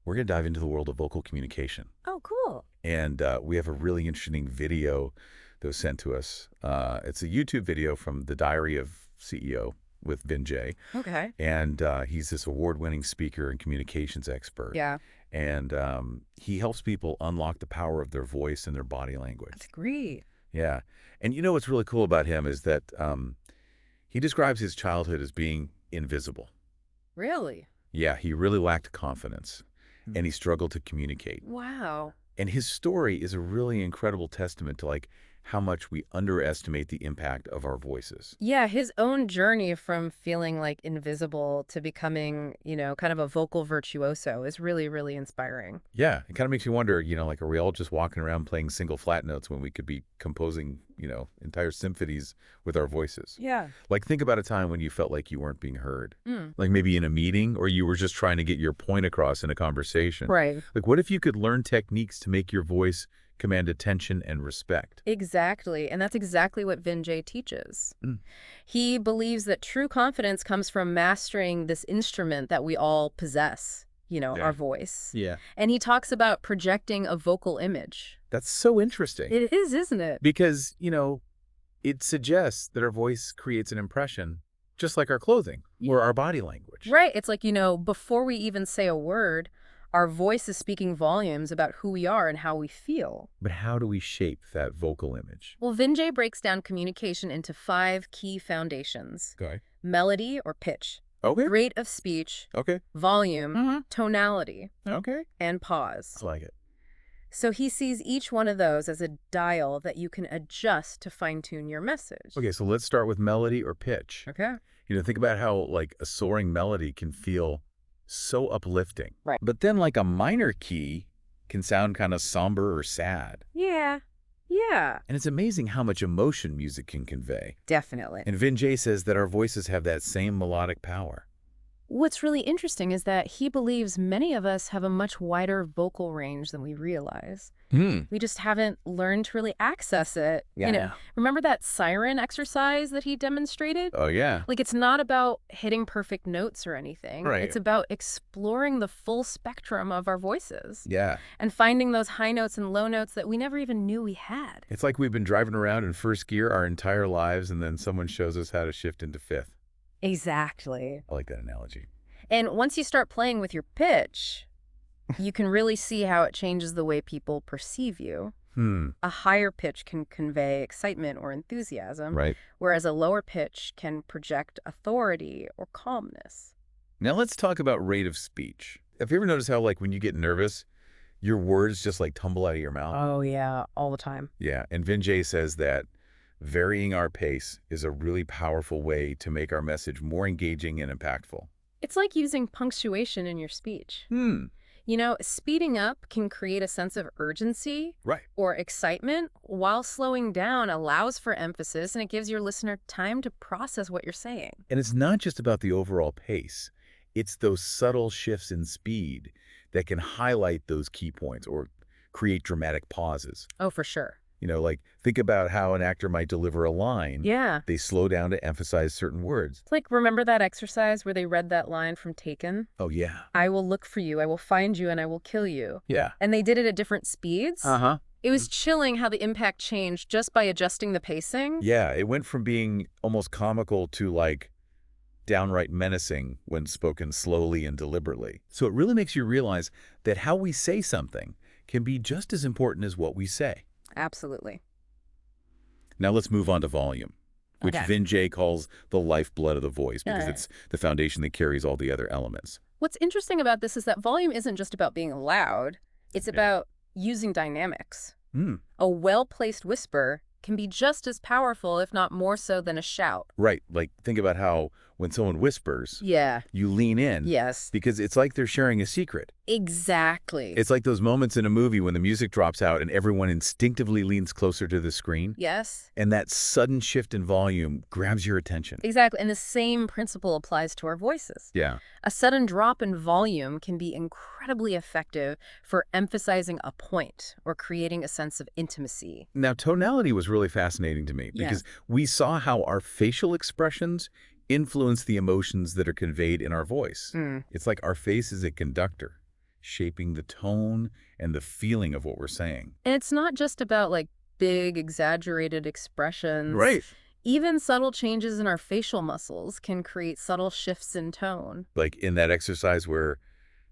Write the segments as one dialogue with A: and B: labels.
A: we're going to dive into the world of vocal communication.
B: Oh, cool.
A: And we have a really interesting video that was sent to us. It's a YouTube video from the Diary of CEO with Vijay.
B: Okay.
A: And he's this award-winning speaker and communications expert.
B: Yeah.
A: And he helps people unlock the power of their voice and their body language.
B: That's great.
A: Yeah. And you know what's really cool about him is that he describes his childhood as being invisible.
B: Really?
A: Yeah, he really lacked confidence, and he struggled to communicate.
B: Wow.
A: And his story is a really incredible testament to how much we underestimate the impact of our voices.
B: Yeah, his own journey from feeling like invisible to becoming, kind of a vocal virtuoso is really, really inspiring.
A: Yeah, it kind of makes you wonder, are we all just walking around playing single flat notes when we could be composing, entire symphonies with our voices?
B: Yeah.
A: Think about a time when you felt like you weren't being heard.
B: Mm.
A: Like maybe in a meeting, or you were just trying to get your point across in a conversation.
B: Right.
A: What if you could learn techniques to make your voice command attention and respect?
B: Exactly. And that's exactly what Vijay teaches.
A: Mm.
B: He believes that true confidence comes from mastering this instrument that we all possess, our voice.
A: Yeah.
B: And he talks about projecting a vocal image.
A: That's so interesting.
B: It is, isn't it?
A: Because, it suggests that our voice creates an impression, just like our clothing or our body language.
B: Right. It's like, before we even say a word, our voice is speaking volumes about who we are and how we feel.
A: But how do we shape that vocal image?
B: Well, Vijay breaks down communication into 5 key foundations.
A: Okay.
B: Melody or pitch.
A: Okay.
B: Rate of speech.
A: Okay.
B: Volume. Tonality.
A: Okay.
B: And pause.
A: I like it.
B: So he sees each one of those as a dial that you can adjust to fine-tune your message.
A: Okay, so let's start with melody or pitch.
B: Okay.
A: Think about how a soaring melody can feel so uplifting.
B: Right.
A: But then a minor key can sound kind of somber or sad.
B: Yeah. Yeah.
A: And it's amazing how much emotion music can convey.
B: Definitely.
A: And Vijay says that our voices have that same melodic power.
B: What's really interesting is that he believes many of us have a much wider vocal range than we realize. We just haven't learned to really access it.
A: Yeah.
B: Remember that siren exercise that he demonstrated?
A: Oh, yeah.
B: It's not about hitting perfect notes or anything.
A: Right.
B: It's about exploring the full spectrum of our voices.
A: Yeah.
B: And finding those high notes and low notes that we never even knew we had.
A: It's like we've been driving around in first gear our entire lives, and then someone shows us how to shift into fifth.
B: Exactly.
A: I like that analogy.
B: And once you start playing with your pitch, you can really see how it changes the way people perceive you. A higher pitch can convey excitement or enthusiasm,
A: Right.
B: whereas a lower pitch can project authority or calmness.
A: Now let's talk about rate of speech. Have you ever noticed how when you get nervous, your words just tumble out of your mouth?
B: Oh, yeah, all the time.
A: Yeah, and Vijay says that varying our pace is a really powerful way to make our message more engaging and impactful.
B: It's like using punctuation in your speech. Speeding up can create a sense of urgency
A: Right.
B: or excitement, while slowing down allows for emphasis and it gives your listener time to process what you're saying.
A: And it's not just about the overall pace. It's those subtle shifts in speed that can highlight those key points or create dramatic pauses.
B: Oh, for sure.
A: Think about how an actor might deliver a line.
B: Yeah.
A: They slow down to emphasize certain words.
B: It's remember that exercise where they read that line from Taken?
A: Oh, yeah.
B: I will look for you, I will find you, and I will kill you.
A: Yeah.
B: And they did it at different speeds.
A: Uh-huh.
B: It was chilling how the impact changed just by adjusting the pacing.
A: Yeah, it went from being almost comical to downright menacing when spoken slowly and deliberately. So it really makes you realize that how we say something can be just as important as what we say.
B: Absolutely.
A: Now let's move on to volume, which
B: Okay.
A: Vijay calls the lifeblood of the voice because
B: Yeah.
A: it's the foundation that carries all the other elements.
B: What's interesting about this is that volume isn't just about being loud. It's
A: Yeah.
B: about using dynamics.
A: Hmm.
B: A well-placed whisper can be just as powerful, if not more so, than a shout.
A: Right. Think about how when someone whispers,
B: Yeah.
A: you lean in.
B: Yes.
A: Because it's like they're sharing a secret.
B: Exactly.
A: It's like those moments in a movie when the music drops out and everyone instinctively leans closer to the screen.
B: Yes.
A: And that sudden shift in volume grabs your attention.
B: Exactly. And the same principle applies to our voices.
A: Yeah.
B: A sudden drop in volume can be incredibly effective for emphasizing a point or creating a sense of intimacy.
A: Now, tonality was really fascinating to me because we saw how our facial expressions influence the emotions that are conveyed in our voice. It's like our face is a conductor. shaping the tone and the feeling of what we're saying.
B: And it's not just about like big, exaggerated expressions.
A: Right.
B: Even subtle changes in our facial muscles can create subtle shifts in tone.
A: Like in that exercise where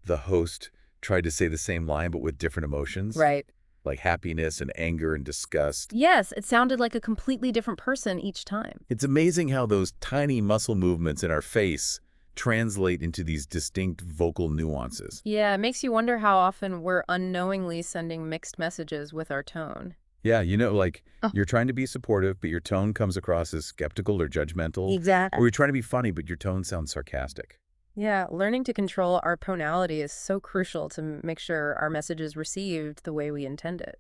A: the host tried to say the same line but with different emotions.
B: Right.
A: Like happiness and anger and disgust.
B: Yes, it sounded like a completely different person each time.
A: It's amazing how those tiny muscle movements in our face translate into these distinct vocal nuances.
B: Yeah, it makes you wonder how often we're unknowingly sending mixed messages with our tone.
A: Yeah, like
B: Oh.
A: you're trying to be supportive, but your tone comes across as skeptical or judgmental.
B: Exactly.
A: Or you're trying to be funny, but your tone sounds sarcastic.
B: Yeah, learning to control our tonality is so crucial to make sure our message is received the way we intend it.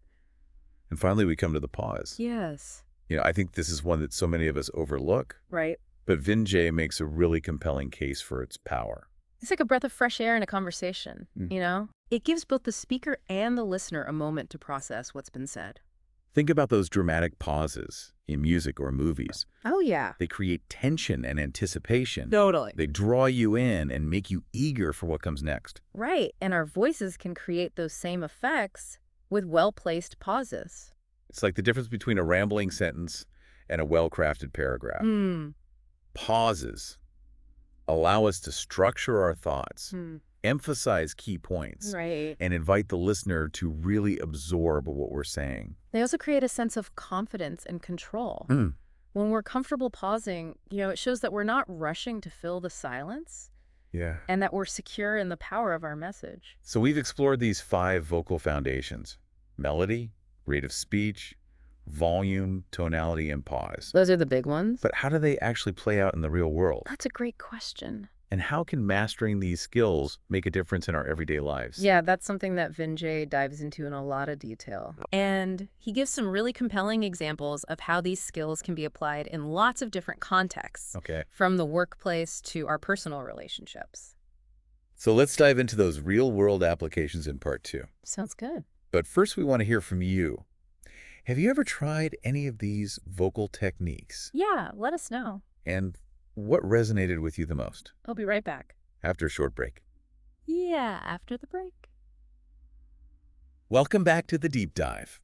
A: And finally, we come to the pause.
B: Yes.
A: I think this is one that so many of us overlook,
B: Right.
A: but Vinjay makes a really compelling case for its power.
B: It's like a breath of fresh air in a conversation, you know? It gives both the speaker and the listener a moment to process what's been said.
A: Think about those dramatic pauses in music or movies.
B: Oh, yeah.
A: They create tension and anticipation.
B: Totally.
A: They draw you in and make you eager for what comes next.
B: Right, and our voices can create those same effects with well-placed pauses.
A: It's like the difference between a rambling sentence and a well-crafted paragraph. Pauses allow us to structure our thoughts, emphasize key points,
B: Right.
A: and invite the listener to really absorb what we're saying.
B: They also create a sense of confidence and control. When we're comfortable pausing, it shows that we're not rushing to fill the silence
A: Yeah.
B: and that we're secure in the power of our message.
A: So we've explored these 5 vocal foundations: melody, rate of speech, volume, tonality, and pause.
B: Those are the big ones.
A: But how do they actually play out in the real world?
B: That's a great question.
A: And how can mastering these skills make a difference in our everyday lives?
B: Yeah, that's something that Vinjay dives into in a lot of detail. And he gives some really compelling examples of how these skills can be applied in lots of different contexts,
A: Okay.
B: from the workplace to our personal relationships.
A: So let's dive into those real-world applications in part 2.
B: Sounds good.
A: But first, we want to hear from you. Have you ever tried any of these vocal techniques?
B: Yeah, let us know.
A: And what resonated with you the most?
B: I'll be right back.
A: After a short break.
B: Yeah, after the break.
A: Welcome back to the deep dive.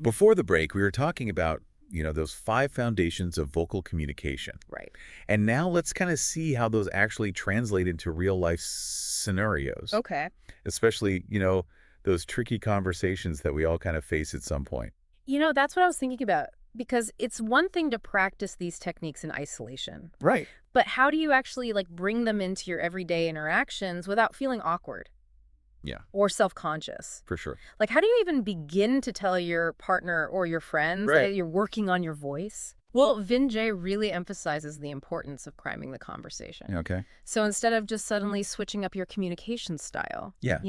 A: Before the break, we were talking about, those 5 foundations of vocal communication.
B: Right.
A: And now let's kind of see how those actually translate into real-life scenarios.
B: Okay.
A: Especially, those tricky conversations that we all kind of face at some point.
B: That's what I was thinking about. Because it's one thing to practice these techniques in isolation.
A: Right.
B: But how do you actually bring them into your everyday interactions without feeling awkward?
A: Yeah.
B: Or self-conscious?
A: For sure.
B: How do you even begin to tell your partner or your friends that you're working on your voice? Well, Vinjay really emphasizes the importance of priming the conversation.
A: Okay.
B: So instead of just suddenly switching up your communication style,
A: Yeah.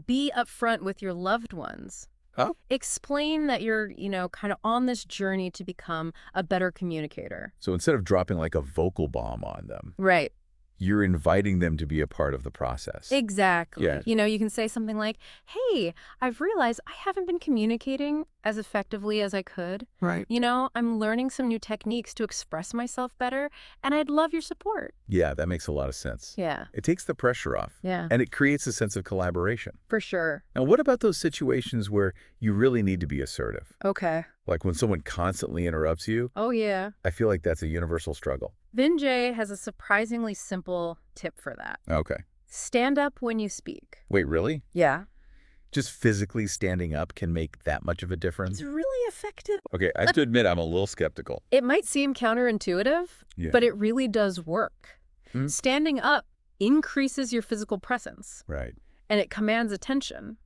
B: Be upfront with your loved ones.
A: Oh.
B: Explain that you're, kind of on this journey to become a better communicator.
A: So instead of dropping like a vocal bomb on them,
B: Right.
A: you're inviting them to be a part of the process.
B: Exactly.
A: Yeah.
B: You can say something like, hey, I've realized I haven't been communicating as effectively as I could.
A: Right.
B: I'm learning some new techniques to express myself better, and I'd love your support.
A: Yeah, that makes a lot of sense.
B: Yeah.
A: It takes the pressure off.
B: Yeah.
A: And it creates a sense of collaboration.
B: For sure.
A: Now, what about those situations where you really need to be assertive?
B: Okay.
A: Like when someone constantly interrupts you?
B: Oh, yeah.
A: I feel like that's a universal struggle.
B: Vinjay has a surprisingly simple tip for that.
A: Okay.
B: Stand up when you speak.
A: Wait, really?
B: Yeah.
A: Just physically standing up can make that much of a difference?
B: It's really effective.
A: Okay, I have to admit I'm a little skeptical.
B: It might seem counterintuitive,
A: Yeah.
B: but it really does work.
A: Hmm.
B: Standing up increases your physical presence,
A: Right.
B: and it commands attention.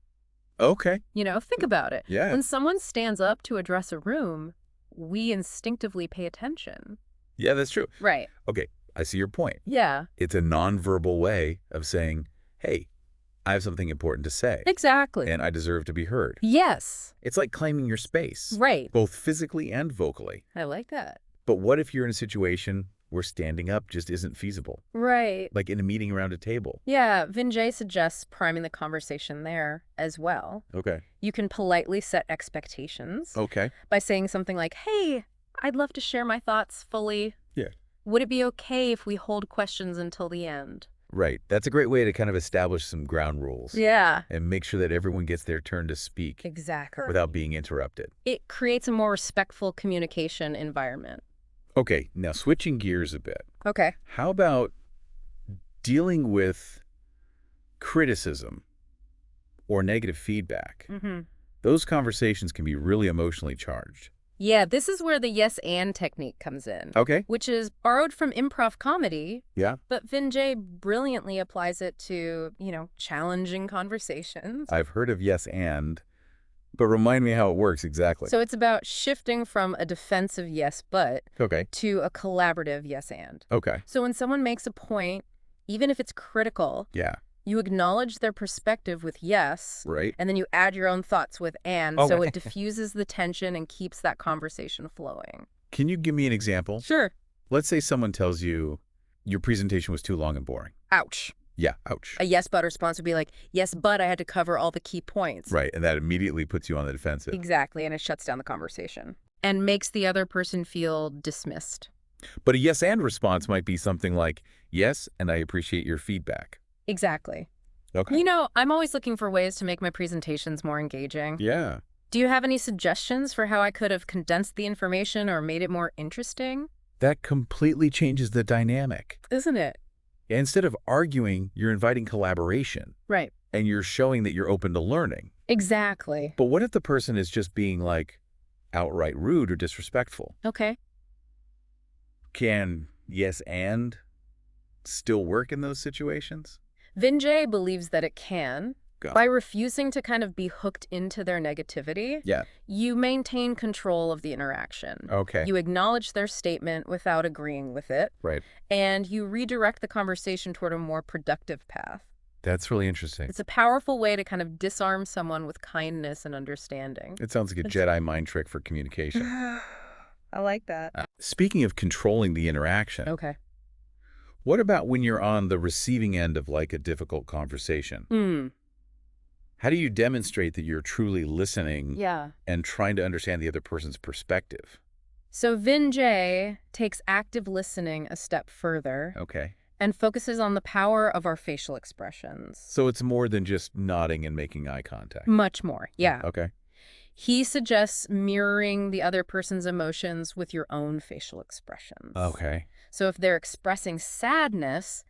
A: Okay.
B: Think about it.
A: Yeah.
B: When someone stands up to address a room, we instinctively pay attention.
A: Yeah, that's true.
B: Right.
A: Okay, I see your point.
B: Yeah.
A: It's a nonverbal way of saying, hey, I have something important to say.
B: Exactly.
A: And I deserve to be heard.
B: Yes.
A: It's like claiming your space.
B: Right.
A: Both physically and vocally.
B: I like that.
A: But what if you're in a situation where standing up just isn't feasible?
B: Right.
A: Like in a meeting around a table.
B: Yeah, Vinjay suggests priming the conversation there as well.
A: Okay.
B: You can politely set expectations
A: Okay.
B: by saying something like, hey, I'd love to share my thoughts fully.
A: Yeah.
B: Would it be okay if we hold questions until the end?
A: Right. That's a great way to kind of establish some ground rules
B: Yeah.
A: and make sure that everyone gets their turn to speak
B: Exactly.
A: without being interrupted.
B: It creates a more respectful communication environment.
A: Okay, now switching gears a bit.
B: Okay.
A: How about dealing with criticism or negative feedback? Those conversations can be really emotionally charged.
B: Yeah, this is where the yes and technique comes in.
A: Okay.
B: Which is borrowed from improv comedy.
A: Yeah.
B: But Vijay brilliantly applies it to, challenging conversations.
A: I've heard of yes and, but remind me how it works exactly.
B: So it's about shifting from a defensive yes but
A: Okay.
B: to a collaborative yes and.
A: Okay.
B: So when someone makes a point, even if it's critical,
A: Yeah.
B: you acknowledge their perspective with yes,
A: Right.
B: and then you add your own thoughts with and,
A: Okay.
B: so it diffuses the tension and keeps that conversation flowing.
A: Can you give me an example?
B: Sure.
A: Let's say someone tells you your presentation was too long and boring.
B: Ouch.
A: Yeah, ouch.
B: A yes but response would be like, yes, but I had to cover all the key points.
A: Right, and that immediately puts you on the defensive.
B: Exactly, and it shuts down the conversation and makes the other person feel dismissed.
A: But a yes and response might be something like, yes, and I appreciate your feedback.
B: Exactly.
A: Okay.
B: I'm always looking for ways to make my presentations more engaging.
A: Yeah.
B: Do you have any suggestions for how I could have condensed the information or made it more interesting?
A: That completely changes the dynamic.
B: Isn't it?
A: Instead of arguing, you're inviting collaboration.
B: Right.
A: And you're showing that you're open to learning.
B: Exactly.
A: But what if the person is just being, like, outright rude or disrespectful?
B: Okay.
A: Can yes and still work in those situations?
B: Vijay believes that it can.
A: Go.
B: By refusing to kind of be hooked into their negativity,
A: Yeah.
B: you maintain control of the interaction.
A: Okay.
B: You acknowledge their statement without agreeing with it,
A: Right.
B: and you redirect the conversation toward a more productive path.
A: That's really interesting.
B: It's a powerful way to kind of disarm someone with kindness and understanding.
A: It sounds like a Jedi mind trick for communication.
B: I like that.
A: Speaking of controlling the interaction,
B: Okay.
A: what about when you're on the receiving end of, like, a difficult conversation? How do you demonstrate that you're truly listening
B: Yeah.
A: and trying to understand the other person's perspective?
B: So Vijay takes active listening a step further
A: Okay.
B: and focuses on the power of our facial expressions.
A: So it's more than just nodding and making eye contact.
B: Much more, yeah.
A: Okay.
B: He suggests mirroring the other person's emotions with your own facial expressions.
A: Okay.
B: So if they're expressing sadness,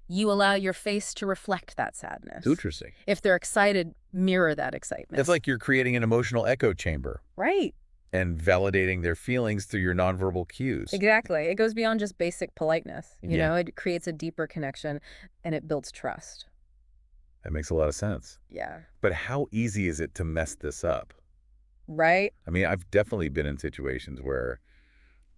B: you allow your face to reflect that sadness.
A: Interesting.
B: If they're excited, mirror that excitement.
A: It's like you're creating an emotional echo chamber
B: Right.
A: and validating their feelings through your nonverbal cues.
B: Exactly. It goes beyond just basic politeness. You
A: Yeah.
B: know, it creates a deeper connection and it builds trust.
A: That makes a lot of sense.
B: Yeah.
A: But how easy is it to mess this up?
B: Right?
A: I mean, I've definitely been in situations where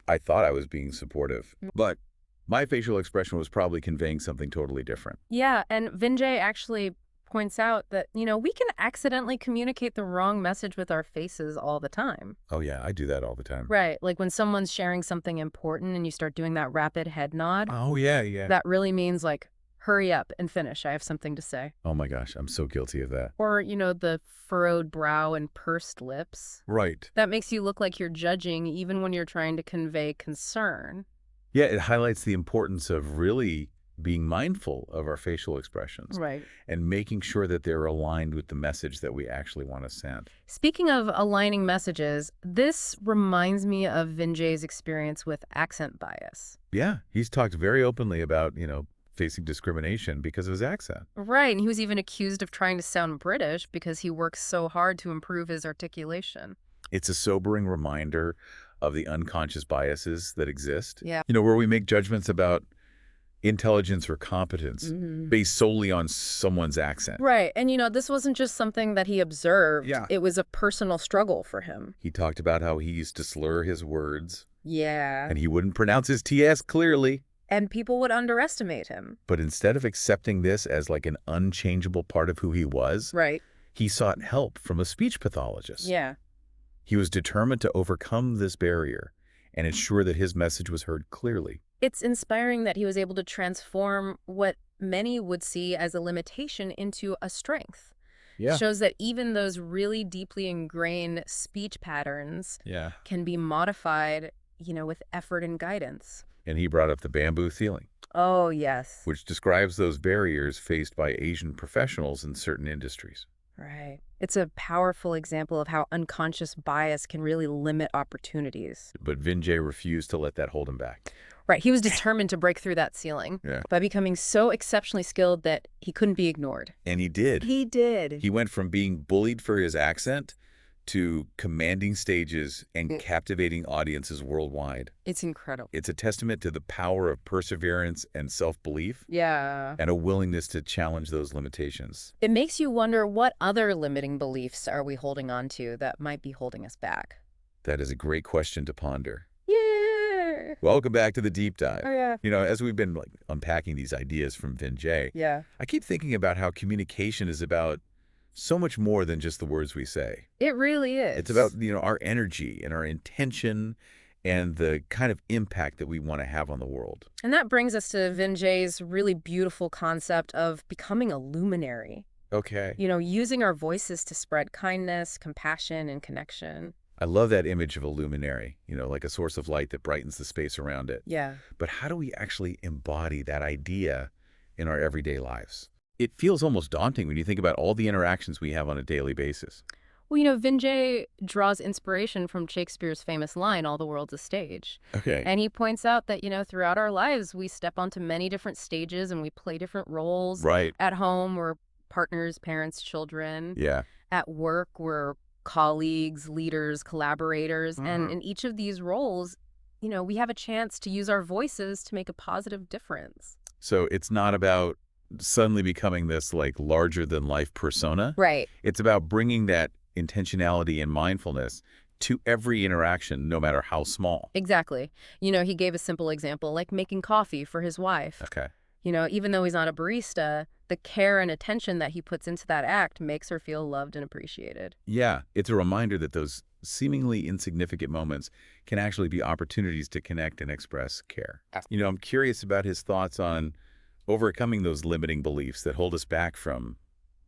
A: I thought I was being supportive, but my facial expression was probably conveying something totally different.
B: Yeah. And Vijay actually points out that, we can accidentally communicate the wrong message with our faces all the time.
A: Oh, yeah, I do that all the time.
B: Right. Like when someone's sharing something important and you start doing that rapid head nod,
A: Oh, yeah, yeah.
B: that really means like, hurry up and finish. I have something to say.
A: Oh, my gosh, I'm so guilty of that.
B: Or, the furrowed brow and pursed lips.
A: Right.
B: That makes you look like you're judging even when you're trying to convey concern.
A: Yeah, it highlights the importance of really being mindful of our facial expressions.
B: Right.
A: And making sure that they're aligned with the message that we actually want to send.
B: Speaking of aligning messages, this reminds me of Vijay's experience with accent bias.
A: Yeah, he's talked very openly about, facing discrimination because of his accent.
B: Right, and he was even accused of trying to sound British because he works so hard to improve his articulation.
A: It's a sobering reminder of the unconscious biases that exist.
B: Yeah.
A: Where we make judgments about intelligence or competence based solely on someone's accent.
B: Right, and this wasn't just something that he observed.
A: Yeah.
B: It was a personal struggle for him.
A: He talked about how he used to slur his words.
B: Yeah.
A: And he wouldn't pronounce his TS clearly.
B: And people would underestimate him.
A: But instead of accepting this as like an unchangeable part of who he was,
B: Right.
A: he sought help from a speech pathologist.
B: Yeah.
A: He was determined to overcome this barrier and ensure that his message was heard clearly.
B: It's inspiring that he was able to transform what many would see as a limitation into a strength.
A: Yeah.
B: Shows that even those really deeply ingrained speech patterns
A: Yeah.
B: can be modified, with effort and guidance.
A: And he brought up the bamboo ceiling.
B: Oh, yes.
A: which describes those barriers faced by Asian professionals in certain industries.
B: Right. It's a powerful example of how unconscious bias can really limit opportunities.
A: But Vijay refused to let that hold him back.
B: Right. He was determined to break through that ceiling
A: Yeah.
B: by becoming so exceptionally skilled that he couldn't be ignored.
A: And he did.
B: He did.
A: He went from being bullied for his accent to commanding stages and captivating audiences worldwide.
B: It's incredible.
A: It's a testament to the power of perseverance and self-belief
B: Yeah.
A: and a willingness to challenge those limitations.
B: It makes you wonder, what other limiting beliefs are we holding on to that might be holding us back?
A: That is a great question to ponder.
B: Yeah.
A: Welcome back to the deep dive.
B: Oh, yeah.
A: You know, as we've been unpacking these ideas from Vijay,
B: Yeah.
A: I keep thinking about how communication is about so much more than just the words we say.
B: It really is.
A: It's about, our energy and our intention and the kind of impact that we want to have on the world.
B: And that brings us to Vijay's really beautiful concept of becoming a luminary.
A: Okay.
B: Using our voices to spread kindness, compassion, and connection.
A: I love that image of a luminary, like a source of light that brightens the space around it.
B: Yeah.
A: But how do we actually embody that idea in our everyday lives? It feels almost daunting when you think about all the interactions we have on a daily basis.
B: Well, Vijay draws inspiration from Shakespeare's famous line, "All the world's a stage."
A: Okay.
B: And he points out that, throughout our lives, we step onto many different stages and we play different roles.
A: Right.
B: At home, we're partners, parents, children.
A: Yeah.
B: At work, we're colleagues, leaders, collaborators. And in each of these roles, we have a chance to use our voices to make a positive difference.
A: So it's not about suddenly becoming this larger than life persona.
B: Right.
A: It's about bringing that intentionality and mindfulness to every interaction, no matter how small.
B: Exactly. He gave a simple example, like making coffee for his wife.
A: Okay.
B: Even though he's not a barista, the care and attention that he puts into that act makes her feel loved and appreciated.
A: Yeah, it's a reminder that those seemingly insignificant moments can actually be opportunities to connect and express care. I'm curious about his thoughts on overcoming those limiting beliefs that hold us back from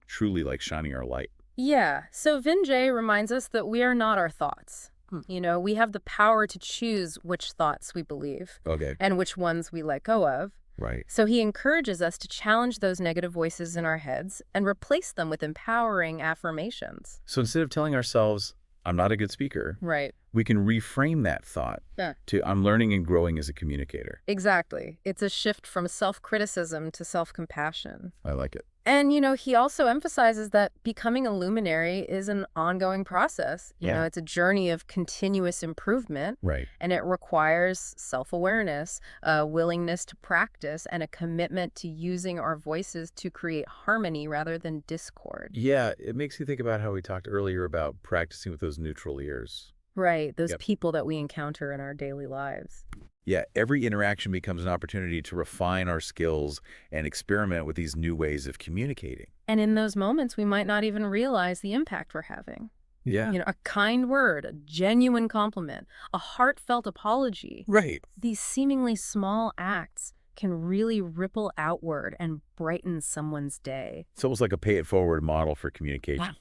A: truly shining our light.
B: Yeah, so Vijay reminds us that we are not our thoughts. We have the power to choose which thoughts we believe
A: Okay.
B: and which ones we let go of.
A: Right.
B: So he encourages us to challenge those negative voices in our heads and replace them with empowering affirmations.
A: So instead of telling ourselves, I'm not a good speaker,
B: Right.
A: we can reframe that thought to I'm learning and growing as a communicator.
B: Exactly. It's a shift from self-criticism to self-compassion.
A: I like it.
B: And, he also emphasizes that becoming a luminary is an ongoing process. It's a journey of continuous improvement.
A: Right.
B: And it requires self-awareness, a willingness to practice, and a commitment to using our voices to create harmony rather than discord.
A: Yeah, it makes you think about how we talked earlier about practicing with those neutral ears.
B: Right. Those people that we encounter in our daily lives.
A: Yeah, every interaction becomes an opportunity to refine our skills and experiment with these new ways of communicating.
B: And in those moments, we might not even realize the impact we're having.
A: Yeah.
B: A kind word, a genuine compliment, a heartfelt apology.
A: Right.
B: These seemingly small acts can really ripple outward and brighten someone's day.
A: It's almost like a pay-it-forward model for communication.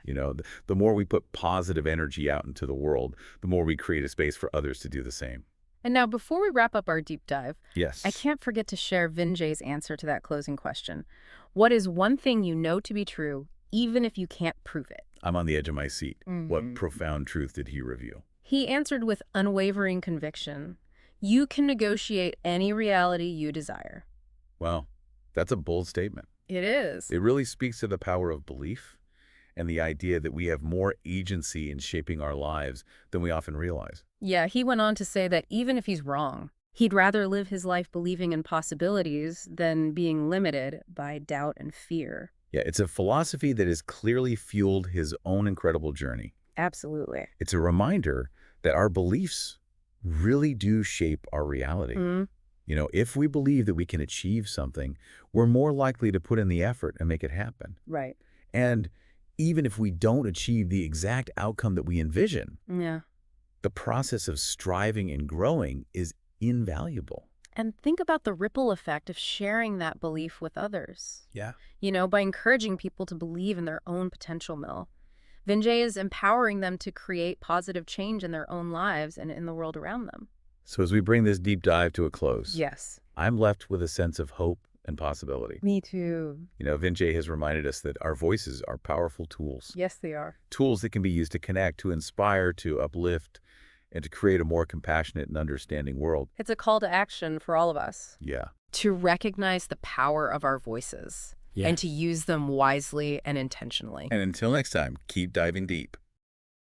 A: The more we put positive energy out into the world, the more we create a space for others to do the same.
B: And now, before we wrap up our deep dive,
A: Yes.
B: I can't forget to share Vijay's answer to that closing question. What is one thing you know to be true, even if you can't prove it?
A: I'm on the edge of my seat. What profound truth did he reveal?
B: He answered with unwavering conviction. You can negotiate any reality you desire.
A: Well, that's a bold statement.
B: It is.
A: It really speaks to the power of belief and the idea that we have more agency in shaping our lives than we often realize.
B: Yeah, he went on to say that even if he's wrong, he'd rather live his life believing in possibilities than being limited by doubt and fear.
A: Yeah, it's a philosophy that has clearly fueled his own incredible journey.
B: Absolutely.
A: It's a reminder that our beliefs really do shape our reality. If we believe that we can achieve something, we're more likely to put in the effort and make it happen.
B: Right.
A: And even if we don't achieve the exact outcome that we envision,
B: Yeah.
A: the process of striving and growing is invaluable.
B: And think about the ripple effect of sharing that belief with others.
A: Yeah.
B: By encouraging people to believe in their own potential. Vijay is empowering them to create positive change in their own lives and in the world around them.
A: So as we bring this deep dive to a close,
B: Yes.
A: I'm left with a sense of hope and possibility.
B: Me too.
A: Vinci has reminded us that our voices are powerful tools.
B: Yes, they are.
A: Tools that can be used to connect, to inspire, to uplift, and to create a more compassionate and understanding world.
B: It's a call to action for all of us.
A: Yeah.
B: To recognize the power of our voices.
A: Yeah.
B: And to use them wisely and intentionally.
A: And until next time, keep diving deep.